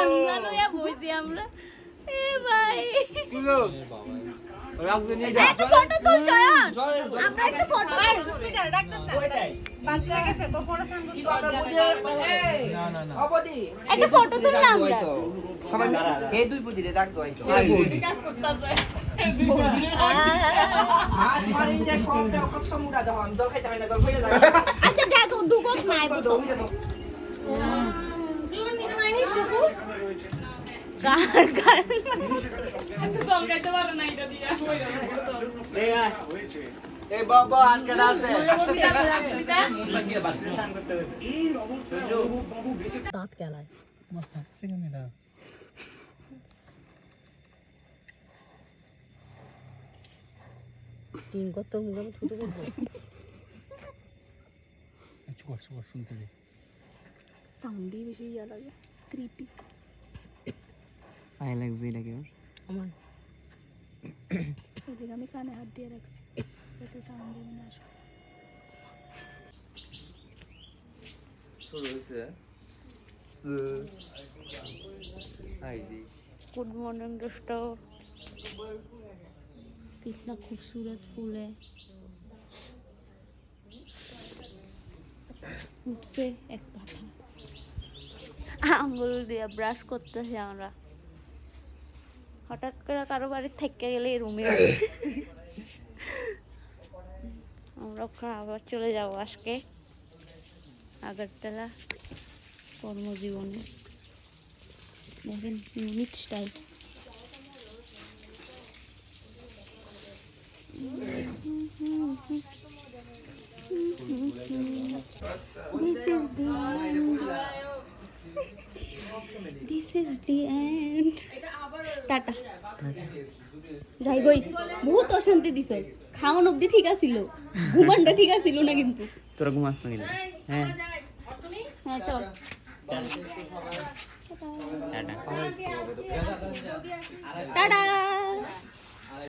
আমরা লইয়া বইছি আমরা এ ভাই কিলো রাখতে নিয়ে যা একটা ফটো তুল চয়ন আমরা একটা ফটো সুবিধা ডাক্তার না বাচ্চা গেছে তো ফটো সামনে না অবদি একটা ফটো তুললাম আমরা সবাই এই দুই বুদি রে ডাক দই তো কাজ করতেছে হাত মারি যে সব দাও কত মুড়া দাও আমি দল খাইতে হয় না দল কইরা দাও আচ্ছা দেখো ঢুকোক নাই বতো ইউর নি খাইনি টুকু কার কার একটু জল খাইতে পারে না এটা দিয়া হইলো না এই বাবা আনকাল আছে দাঁত কেলায় আমার হাসছে কেন এরা তিন কত মুখে থুতু করবো চুয়ার শুনতে দে সাউন্ডই বেশি ইয়া লাগে ক্রিপি আই লাগছে লাগে আমার এদিকে আমি কানে হাত দিয়ে রাখছি যাতে সাউন্ড যেন না আসে শুরু হইছে आईडी गुड मॉर्निंग दोस्तों कितना खूबसूरत फूल है मुझसे एक पाठा আঙ্গুল দিয়ে ব্রাশ করতেছি আমরা হঠাৎ করে কারো বাড়ি থেকে গেলে রুমে আমরা ওখানে আবার চলে যাবো আজকে আগরতলা কর্মজীবনে দেখেন unique style This is the end. This is the end. Tata যাই গই বহুত অশান্তি দিছস খাওন অবধি ঠিক আছিল ঘুমানটা ঠিক আছিল না কিন্তু তোরা ঘুমাস না কিন্তু হ্যাঁ হ্যাঁ চল টাটা টাটা